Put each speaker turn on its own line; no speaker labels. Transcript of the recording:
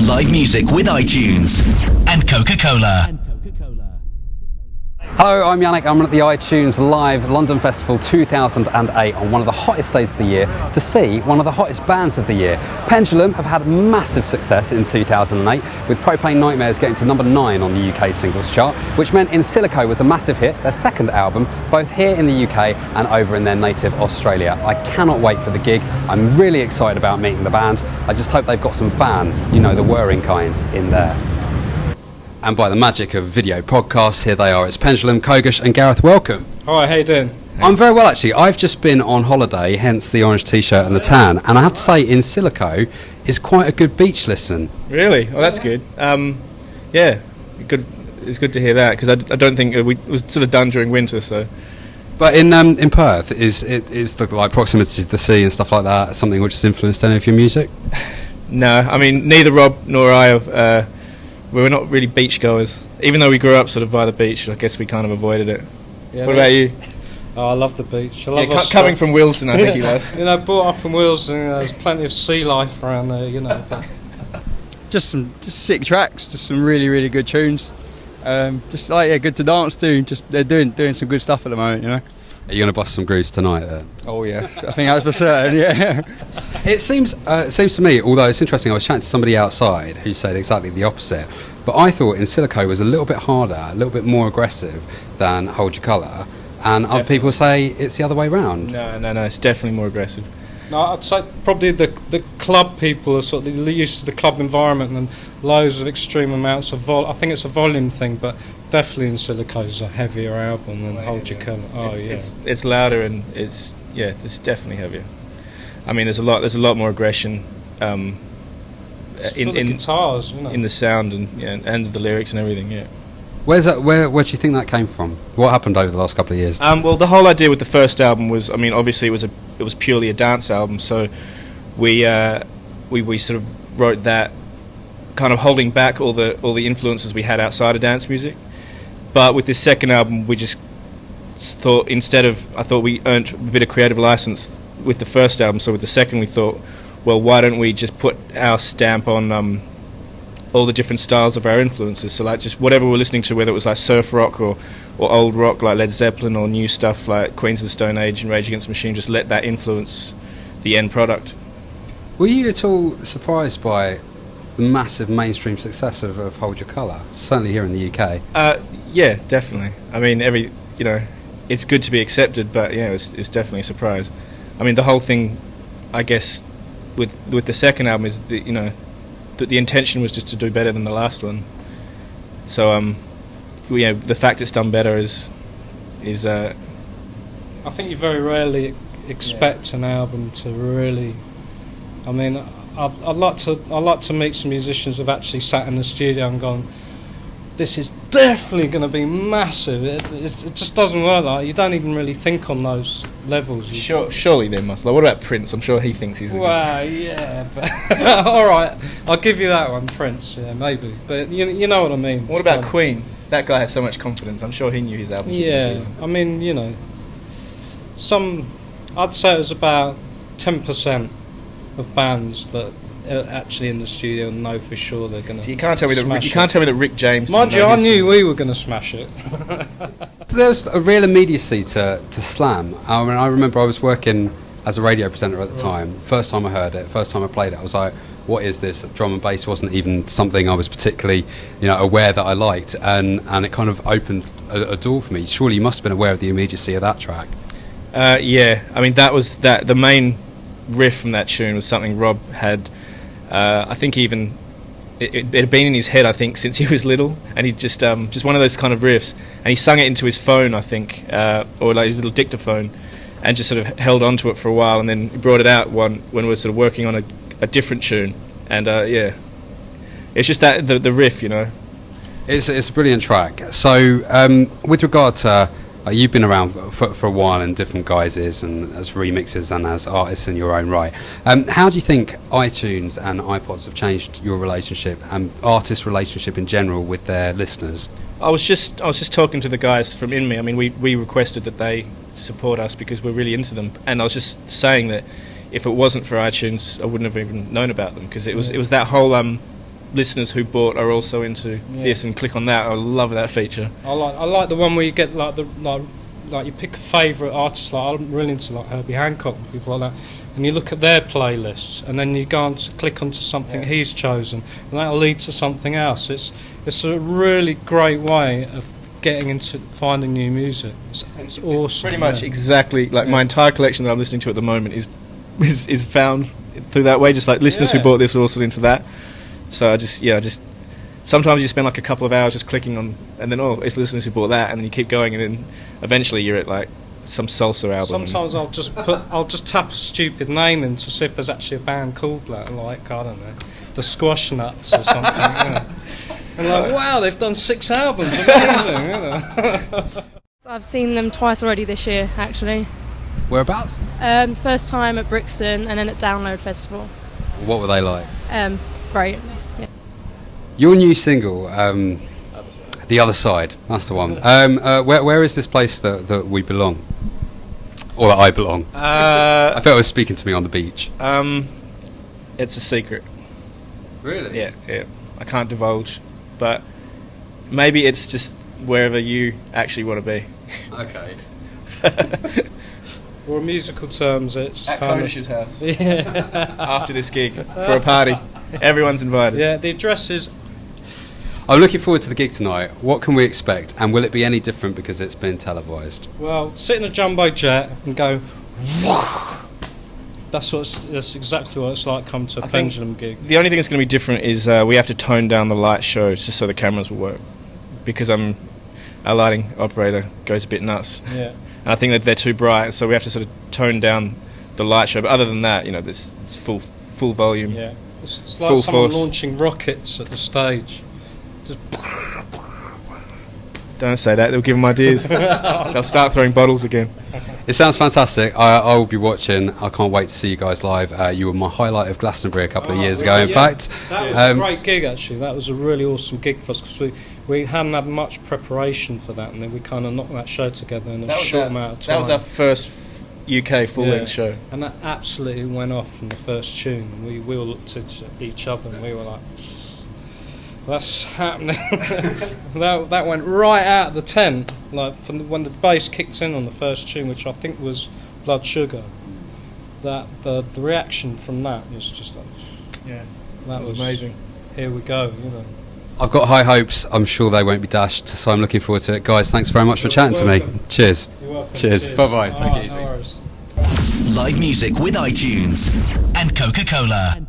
live music with iTunes and Coca-Cola.
Hello, I'm Yannick. I'm at the iTunes Live London Festival 2008 on one of the hottest days of the year to see one of the hottest bands of the year. Pendulum have had massive success in 2008 with Propane Nightmares getting to number 9 on the UK singles chart, which meant In Silico was a massive hit, their second album, both here in the UK and over in their native Australia. I cannot wait for the gig. I'm really excited about meeting the band. I just hope they've got some fans, you know, the whirring kinds, in there. And by the magic of video podcasts, here they are. It's Pendulum, Kodish and Gareth. Welcome.
Hi, how you doing?
I'm very well, actually. I've just been on holiday, hence the orange t-shirt and the tan. And I have to say, In Silico is quite a good beach listen.
Really? Oh, that's good. Yeah, good. It's good to hear that, because I don't think it was sort of done during winter, so...
But in Perth, is the like proximity to the sea and stuff like that something which has influenced any of your music?
No, I mean, neither Rob nor I have... we were not really beach goers. Even though we grew up sort of by the beach, I guess we kind of avoided it. Yeah, what about you?
Oh, I love the beach. I love
coming from Wilson, I think he was.
You know, brought up in Wilson, there's plenty of sea life around there, you know.
Just sick tracks, just some really, really good tunes. Good to dance to. Just they're doing some good stuff at the moment, you know.
Are you going to bust some grooves tonight then?
Oh yeah, I think that's for certain. Yeah.
It seems to me, although it's interesting, I was chatting to somebody outside who said exactly the opposite. But I thought In Silico was a little bit harder, a little bit more aggressive than Hold Your Colour, and other people say it's the other way round.
No, it's definitely more aggressive.
No, I'd say probably the club people are sort of used to the club environment and loads of extreme amounts of I think it's a volume thing, but definitely In Silico is a heavier album than Hold Your Colour. Oh yeah,
it's louder and it's definitely heavier. I mean, there's a lot more aggression in
the guitars, you know,
in the sound and the lyrics and everything. Yeah.
Where do you think that came from? What happened over the last couple of years?
Well, the whole idea with the first album was, I mean, obviously it was purely a dance album, so we sort of wrote that kind of holding back all the influences we had outside of dance music. But with this second album, we just thought I thought we earned a bit of creative license with the first album. So with the second, we thought, well, why don't we just put our stamp on all the different styles of our influences? So like just whatever we're listening to, whether it was like surf rock or old rock like Led Zeppelin, or new stuff like Queens of the Stone Age and Rage Against the Machine, just let that influence the end product.
Were you at all surprised by the massive mainstream success of Hold Your Colour, certainly here in the UK?
Yeah, definitely. I mean, it's good to be accepted, but yeah, it's definitely a surprise. I mean, the whole thing, I guess, with the second album is that the intention was just to do better than the last one. So the fact it's done better is I
think you very rarely expect an album to really. I mean, I'd like to meet some musicians who've actually sat in the studio and gone, this is definitely going to be massive. It just doesn't work like that. You don't even really think on those levels.
Surely there must. Like, what about Prince? I'm sure he thinks he's...
Well, yeah, but all right, I'll give you that one, Prince. Yeah, maybe, but you know what I mean.
What about Queen? That guy has so much confidence. I'm sure he knew his album.
Yeah, I mean, I'd say it was about 10% of bands that are actually in the studio and know for sure they're going to.
So you can't tell me that Rick James.
Mind you, I knew we were going to smash it.
There's a real immediacy to Slam. I mean, I remember I was working as a radio presenter at the time. First time I heard it, first time I played it, I was like, what is this? Drum and bass wasn't even something I was particularly, aware that I liked, and it kind of opened a door for me. Surely you must have been aware of the immediacy of that track.
Yeah, I mean, the main riff from that tune was something Rob had. I think even it had been in his head, I think, since he was little, and he just one of those kind of riffs, and he sung it into his phone, I think, or like his little dictaphone, and just sort of held on to it for a while, and then he brought it out when we were sort of working on a different tune, and it's just that the riff,
It's a brilliant track. So with regard to you've been around for a while in different guises and as remixers and as artists in your own right. How do you think iTunes and iPods have changed your relationship and artist relationship in general with their listeners?
I was just talking to the guys from In Me. I mean, we requested that they support us because we're really into them, and I was just saying that if it wasn't for iTunes, I wouldn't have even known about them, because it was that whole listeners who bought are also into this and click on that. I love that feature.
I like the one where you get like you pick a favourite artist. Like I'm really into like Herbie Hancock and people like that, and you look at their playlists, and then you go on to click onto something he's chosen, and that'll lead to something else. It's a really great way of getting into finding new music. It's awesome.
Pretty much exactly like my entire collection that I'm listening to at the moment is found through that way. Just like listeners who bought this are also into that. So I just sometimes you spend like a couple of hours just clicking on, and then it's listeners who bought that, and then you keep going, and then eventually you're at like some salsa album.
Sometimes I'll just tap a stupid name in to see if there's actually a band called that, like I don't know, the Squash Nuts or something. And like, wow, they've done 6 albums, amazing.
So I've seen them twice already this year, actually.
Whereabouts?
First time at Brixton and then at Download Festival.
What were they like?
Great. Yeah.
Your new single, The Other Side, that's the one. Where is this place that we belong? Or that I belong? I felt it was speaking to me on the beach.
It's a secret.
Really?
Yeah. I can't divulge, but maybe it's just wherever you actually want to be.
Okay.
Or in musical terms, it's
at
kind
Kodish's house.
Yeah.
After this gig for a party. Everyone's invited.
Yeah, the address is.
I'm looking forward to the gig tonight. What can we expect, and will it be any different because it's been televised?
Well, sit in a jumbo jet and go. That's exactly what it's like. Come to a Pendulum gig.
The only thing that's going to be different is we have to tone down the light show just so the cameras will work, because our lighting operator goes a bit nuts.
Yeah.
And I think that they're too bright, so we have to sort of tone down the light show. But other than that, it's full volume.
Yeah. It's like
full
someone
force.
launching rockets at the stage. Just
Don't say that, they'll give them ideas. They'll start throwing bottles again.
It sounds fantastic. I will be watching. I can't wait to see you guys live. You were my highlight of Glastonbury a couple of years ago, in fact.
That was a great gig, actually. That was a really awesome gig for us, because we hadn't had much preparation for that, and then we kind of knocked that show together in a short amount of time.
That was our first UK full-length show.
And that absolutely went off from the first tune. We all looked at each other and we were like, that's happening. that went right out of the tent, like when the bass kicked in on the first tune, which I think was Blood Sugar. That the reaction from that was just like, that was
amazing.
Here we go,
I've got high hopes. I'm sure they won't be dashed, so I'm looking forward to it. Guys, thanks very much for chatting to me. Cheers.
You're welcome.
Cheers. Bye-bye. Take it easy.
No worries.
Live music with iTunes and Coca-Cola.